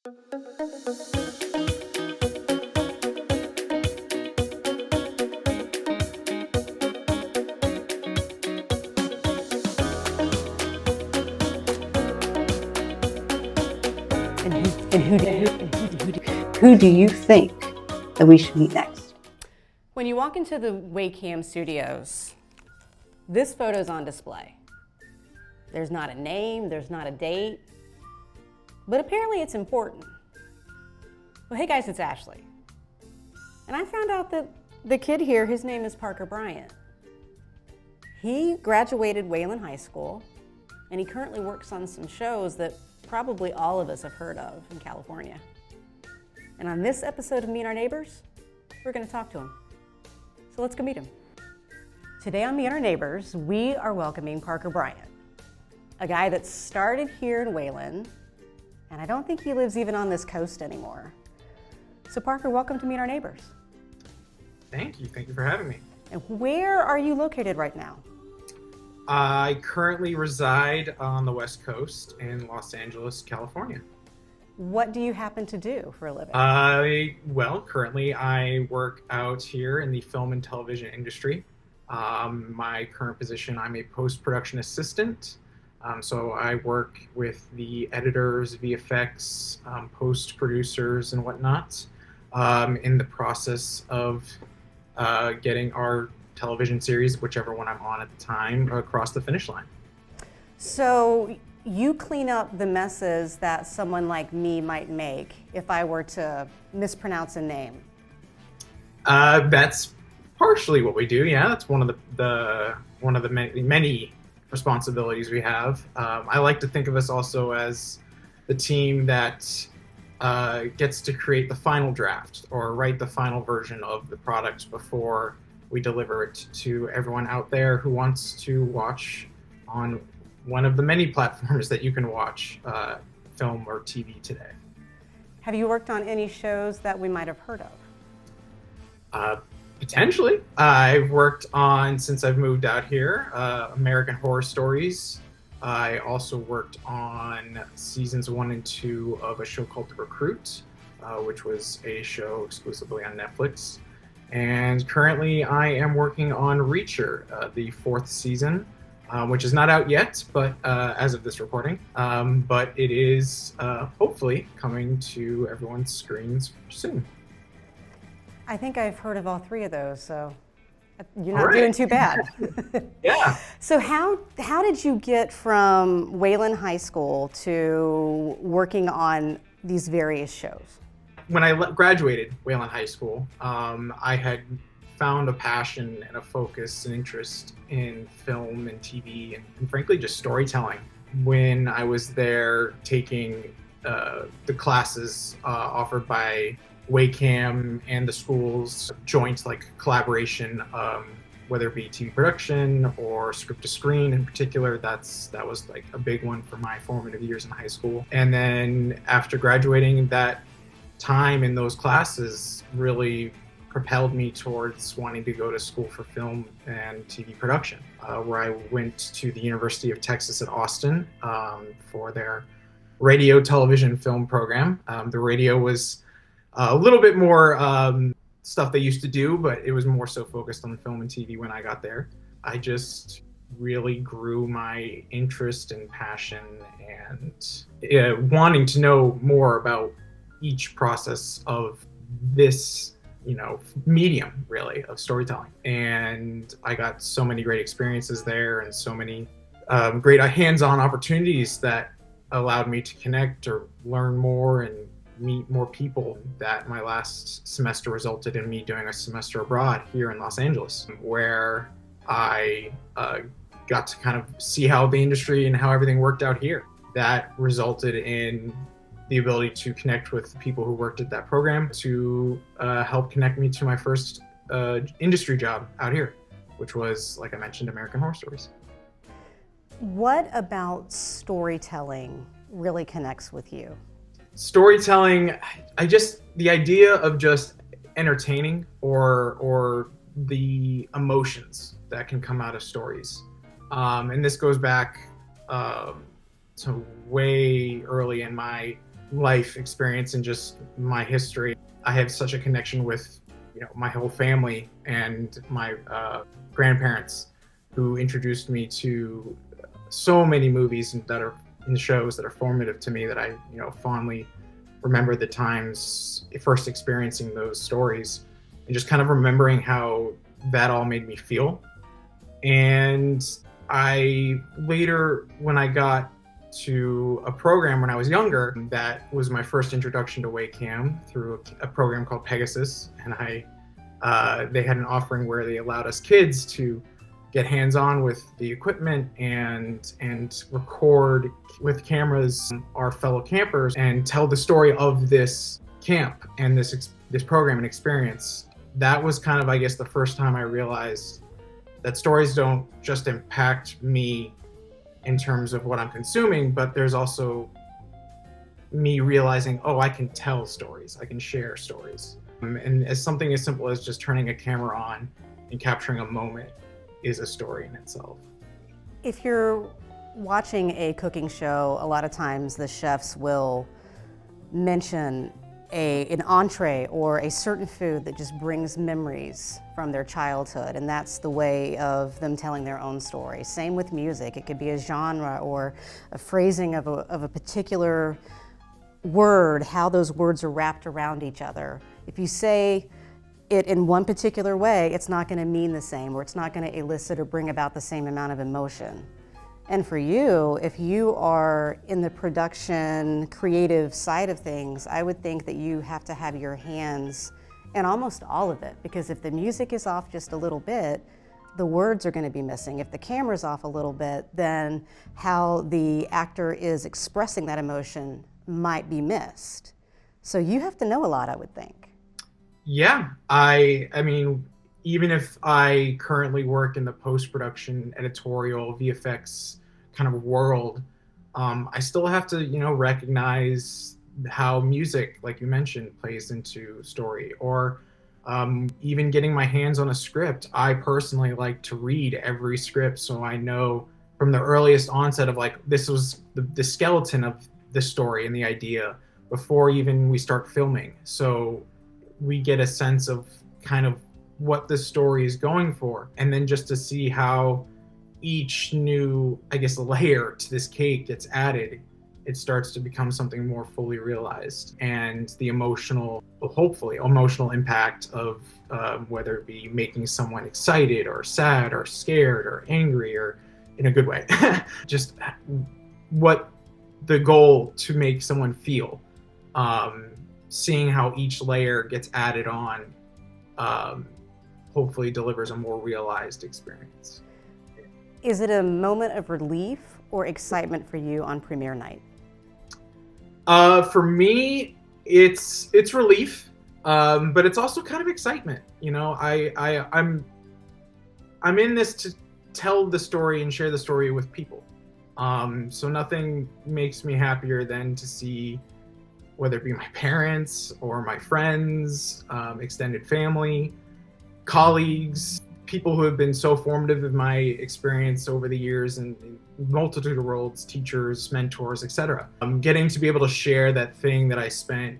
Who do you think that we should meet next? When you walk into the Waycam studios, this photo's on display. There's not a name, there's not a date, but apparently it's important. Well, hey guys, it's Ashley. And I found out that the kid here, his name is Parker Bryant. He graduated Wayland High School, and he currently works on some shows that probably all of us have heard of in California. And on this episode of Meet Our Neighbors, we're gonna talk to him. So let's go meet him. Today on Meet Our Neighbors, we are welcoming Parker Bryant, a guy that started here in Wayland, and I don't think he lives even on this coast anymore. So Parker, welcome to Meet Our Neighbors. Thank you for having me. And where are you located right now? I currently reside on the West Coast in Los Angeles, California. What do you happen to do for a living? Currently I work out here in the film and television industry. My current position, I'm a post-production assistant. So I work with the editors, VFX, post-producers and whatnot, in the process of getting our television series, whichever one I'm on at the time, across the finish line. So you clean up the messes that someone like me might make if I were to mispronounce a name. That's partially what we do. Yeah, that's one of the many responsibilities we have. I like to think of us also as the team that gets to create the final draft or write the final version of the product before we deliver it to everyone out there who wants to watch on one of the many platforms that you can watch film or TV today. Have you worked on any shows that we might have heard of? Potentially. I've worked on, since I've moved out here, American Horror Stories. I also worked on seasons 1 and 2 of a show called The Recruit, which was a show exclusively on Netflix. And currently I am working on Reacher, the 4th season, which is not out yet, but as of this recording, but it is hopefully coming to everyone's screens soon. I think I've heard of all 3 of those, so you're not doing too bad. Yeah. So how did you get from Wayland High School to working on these various shows? When I graduated Wayland High School, I had found a passion and a focus and interest in film and TV and frankly just storytelling. When I was there taking the classes offered by Waycam and the school's joint collaboration, whether it be TV production or script to screen in particular, that was a big one for my formative years in high school. And then after graduating, that time in those classes really propelled me towards wanting to go to school for film and TV production, where I went to the University of Texas at Austin for their radio, television, film program. The radio was a little bit more stuff they used to do, but it was more so focused on film and TV when I got there. I just really grew my interest and passion and wanting to know more about each process of this, medium really of storytelling. And I got so many great experiences there and so many great hands-on opportunities that allowed me to connect or learn more and meet more people, that my last semester resulted in me doing a semester abroad here in Los Angeles, where I got to kind of see how the industry and how everything worked out here. That resulted in the ability to connect with people who worked at that program to help connect me to my first industry job out here, which was, like I mentioned, American Horror Stories. What about storytelling really connects with you? Storytelling, the idea of just entertaining or the emotions that can come out of stories. And this goes back to way early in my life experience and just my history. I have such a connection with, my whole family and my grandparents, who introduced me to so many movies that are in shows that are formative to me, that I, fondly remember the times first experiencing those stories and just kind of remembering how that all made me feel. And I later, when I got to a program when I was younger, that was my first introduction to Wacom through a program called Pegasus. And they had an offering where they allowed us kids to get hands-on with the equipment and record with cameras our fellow campers and tell the story of this camp and this program and experience. That was kind of, I guess, the first time I realized that stories don't just impact me in terms of what I'm consuming, but there's also me realizing, oh, I can tell stories, I can share stories. And as something as simple as just turning a camera on and capturing a moment is a story in itself. If you're watching a cooking show, a lot of times the chefs will mention an entree or a certain food that just brings memories from their childhood, and that's the way of them telling their own story. Same with music. It could be a genre or a phrasing of a particular word, how those words are wrapped around each other. If you say it in one particular way, it's not going to mean the same, or it's not going to elicit or bring about the same amount of emotion. And for you, if you are in the production, creative side of things, I would think that you have to have your hands in almost all of it, because if the music is off just a little bit, the words are going to be missing. If the camera's off a little bit, then how the actor is expressing that emotion might be missed. So you have to know a lot, I would think. Yeah, I mean, even if I currently work in the post-production, editorial, VFX kind of world, I still have to, recognize how music, like you mentioned, plays into story. Or even getting my hands on a script. I personally like to read every script, so I know from the earliest onset of, like, this was the skeleton of the story and the idea before even we start filming. So we get a sense of kind of what the story is going for, and then just to see how each new, I guess, layer to this cake gets added, it starts to become something more fully realized. And the hopefully emotional impact of whether it be making someone excited or sad or scared or angry, or in a good way, just what the goal to make someone feel, seeing how each layer gets added on, hopefully delivers a more realized experience. Is it a moment of relief or excitement for you on premiere night? For me, it's relief, but it's also kind of excitement. I'm in this to tell the story and share the story with people. So nothing makes me happier than to see, whether it be my parents or my friends, extended family, colleagues, people who have been so formative in my experience over the years in multitude of roles, teachers, mentors, etc. Getting to be able to share that thing that I spent,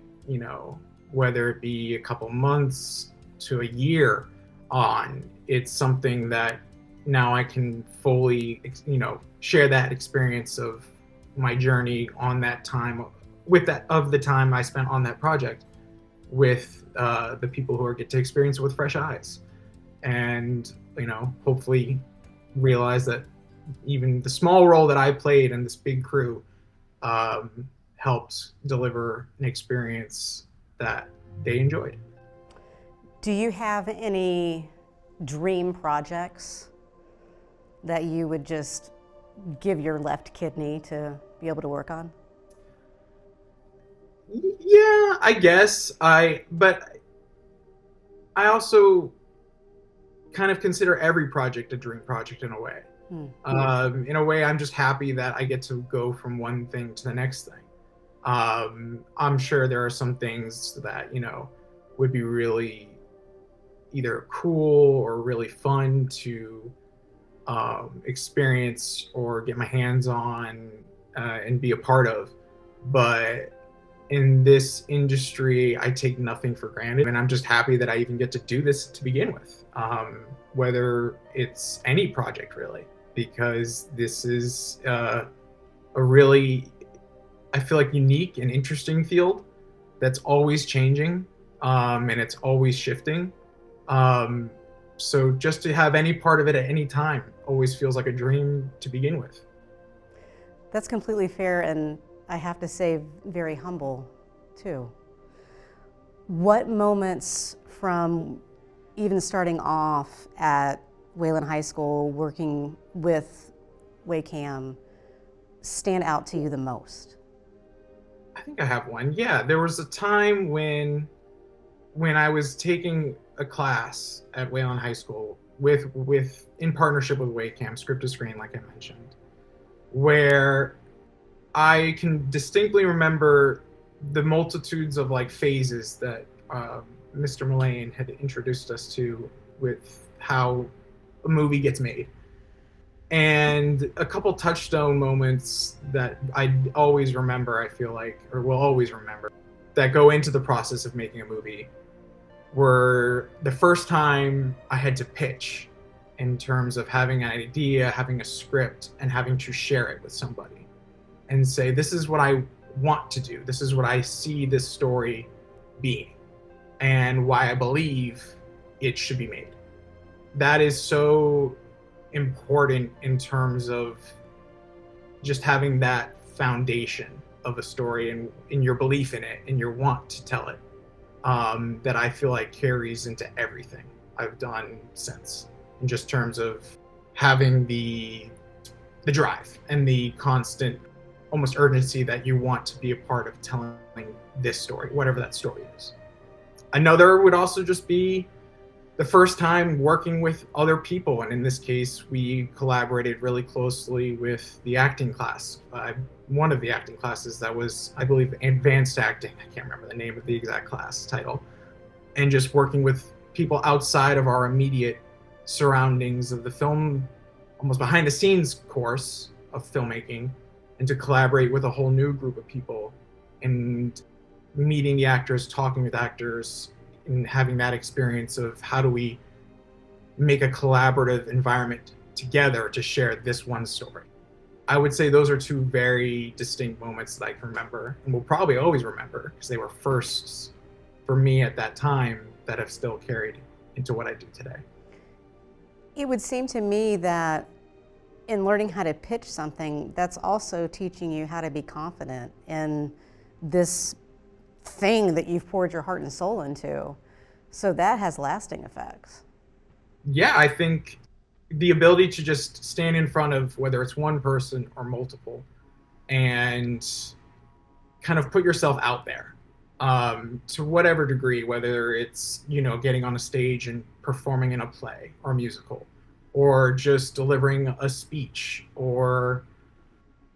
whether it be a couple months to a year on, it's something that now I can fully, share that experience of my journey on that time, of the time I spent on that project with the people who get to experience it with fresh eyes. And, hopefully realize that even the small role that I played in this big crew helped deliver an experience that they enjoyed. Do you have any dream projects that you would just give your left kidney to be able to work on? Yeah, I guess. But I also kind of consider every project a dream project in a way. In a way, I'm just happy that I get to go from one thing to the next thing. I'm sure there are some things that, would be really either cool or really fun to experience or get my hands on and be a part of. But In this industry, I take nothing for granted, and I'm just happy that I even get to do this to begin with, whether it's any project really, because this is a really, I feel like, unique and interesting field that's always changing, and it's always shifting. Um, so just to have any part of it at any time always feels like a dream to begin with. That's completely fair, and I have to say, very humble too. What moments from even starting off at Wayland High School, working with WayCam, stand out to you the most? I think I have one. Yeah, there was a time when I was taking a class at Wayland High School with in partnership with WayCam, script to screen, like I mentioned, where I can distinctly remember the multitudes of like phases that Mr. Mullane had introduced us to with how a movie gets made. And a couple touchstone moments that I always remember, I feel like, or will always remember, that go into the process of making a movie were the first time I had to pitch, in terms of having an idea, having a script, and having to share it with somebody and say, this is what I want to do. This is what I see this story being and why I believe it should be made. That is so important in terms of just having that foundation of a story and in your belief in it and your want to tell it, that I feel like carries into everything I've done since, in just terms of having the drive and the constant almost urgency that you want to be a part of telling this story, whatever that story is. Another would also just be the first time working with other people, and in this case, we collaborated really closely with the acting class. One of the acting classes that was, I believe, advanced acting. I can't remember the name of the exact class title. And just working with people outside of our immediate surroundings of the film, almost behind the scenes course of filmmaking, and to collaborate with a whole new group of people and meeting the actors, talking with actors, and having that experience of how do we make a collaborative environment together to share this one story. I would say those are two very distinct moments that I can remember and will probably always remember, because they were firsts for me at that time that have still carried into what I do today. It would seem to me that in learning how to pitch something, that's also teaching you how to be confident in this thing that you've poured your heart and soul into. So that has lasting effects. Yeah, I think the ability to just stand in front of, whether it's one person or multiple, and kind of put yourself out there, to whatever degree, whether it's, getting on a stage and performing in a play or musical, or just delivering a speech, or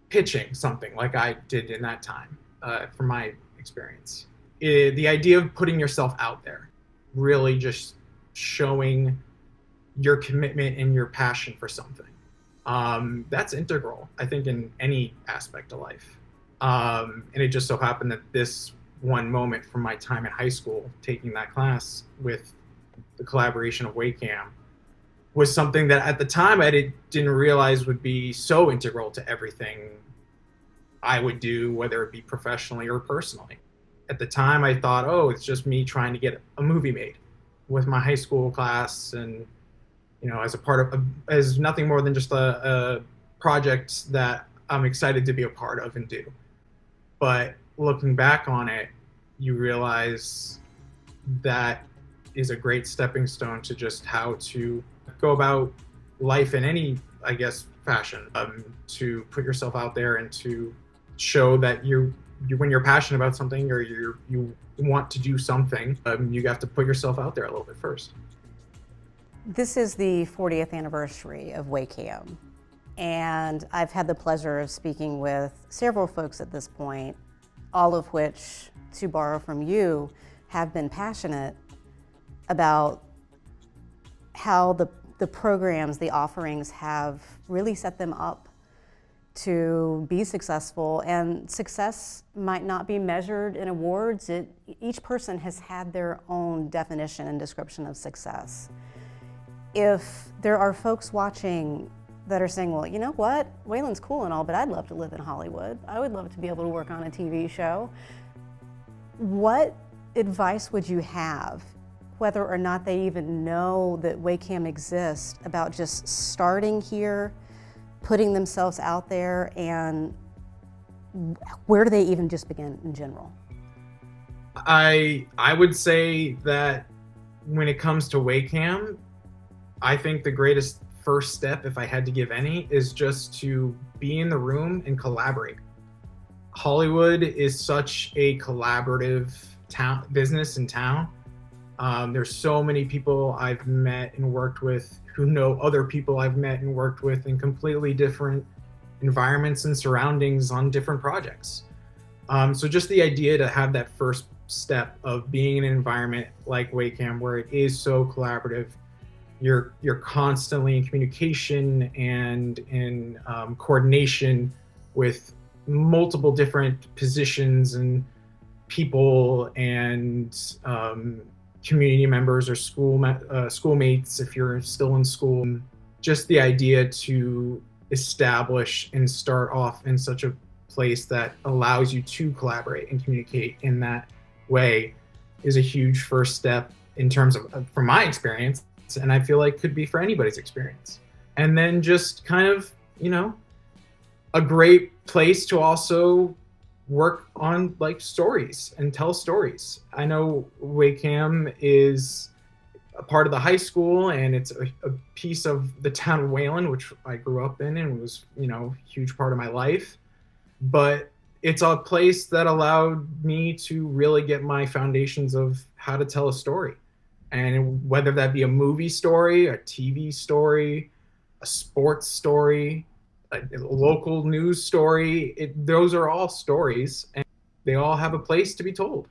pitching something like I did in that time, from my experience. The idea of putting yourself out there, really just showing your commitment and your passion for something. That's integral, I think, in any aspect of life. And it just so happened that this one moment from my time in high school, taking that class with the collaboration of WayCam, was something that at the time I didn't realize would be so integral to everything I would do, whether it be professionally or personally. At the time, I thought, oh, it's just me trying to get a movie made with my high school class, and as a part of, as nothing more than just a project that I'm excited to be a part of and do. But looking back on it, you realize that is a great stepping stone to just how to go about life in any, I guess, fashion, to put yourself out there and to show that you when you're passionate about something, or you want to do something, you have to put yourself out there a little bit first. This is the 40th anniversary of WayCam, and I've had the pleasure of speaking with several folks at this point, all of which, to borrow from you, have been passionate about how the programs, the offerings have really set them up to be successful, and success might not be measured in awards. Each person has had their own definition and description of success. If there are folks watching that are saying, well, you know what, Waylon's cool and all, but I'd love to live in Hollywood. I would love to be able to work on a TV show. What advice would you have, whether or not they even know that WACAM exists, about just starting here, putting themselves out there, and where do they even just begin in general? I would say that when it comes to WACAM, I think the greatest first step, if I had to give any, is just to be in the room and collaborate. Hollywood is such a collaborative business in town. There's so many people I've met and worked with who know other people I've met and worked with in completely different environments and surroundings on different projects. So just the idea to have that first step of being in an environment like WACAM where it is so collaborative, you're constantly in communication and in coordination with multiple different positions and people and community members or schoolmates if you're still in school. Just the idea to establish and start off in such a place that allows you to collaborate and communicate in that way is a huge first step in terms of, from my experience, and I feel like could be for anybody's experience. And then just kind of, a great place to also work on like stories and tell stories. I know WACAM is a part of the high school and it's a piece of the town of Wayland, which I grew up in and was, a huge part of my life. But it's a place that allowed me to really get my foundations of how to tell a story. And whether that be a movie story, a TV story, a sports story, a local news story, those are all stories and they all have a place to be told.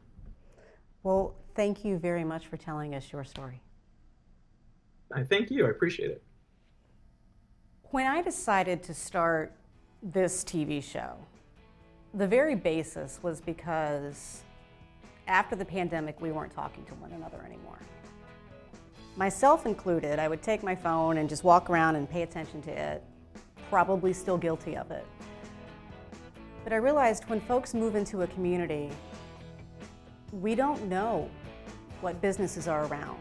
Well, thank you very much for telling us your story. I thank you, I appreciate it. When I decided to start this TV show, the very basis was because after the pandemic, we weren't talking to one another anymore. Myself included, I would take my phone and just walk around and pay attention to it, probably still guilty of it. But I realized when folks move into a community, we don't know what businesses are around,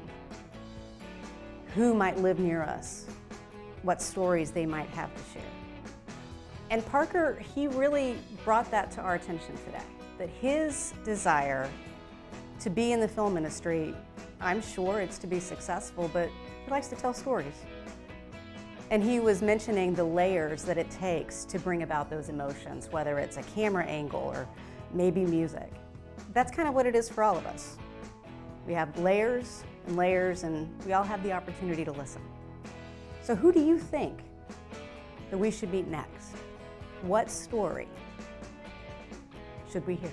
who might live near us, what stories they might have to share. And Parker, he really brought that to our attention today, that his desire to be in the film industry, I'm sure it's to be successful, but he likes to tell stories. And he was mentioning the layers that it takes to bring about those emotions, whether it's a camera angle or maybe music. That's kind of what it is for all of us. We have layers and layers, and we all have the opportunity to listen. So who do you think that we should meet next? What story should we hear?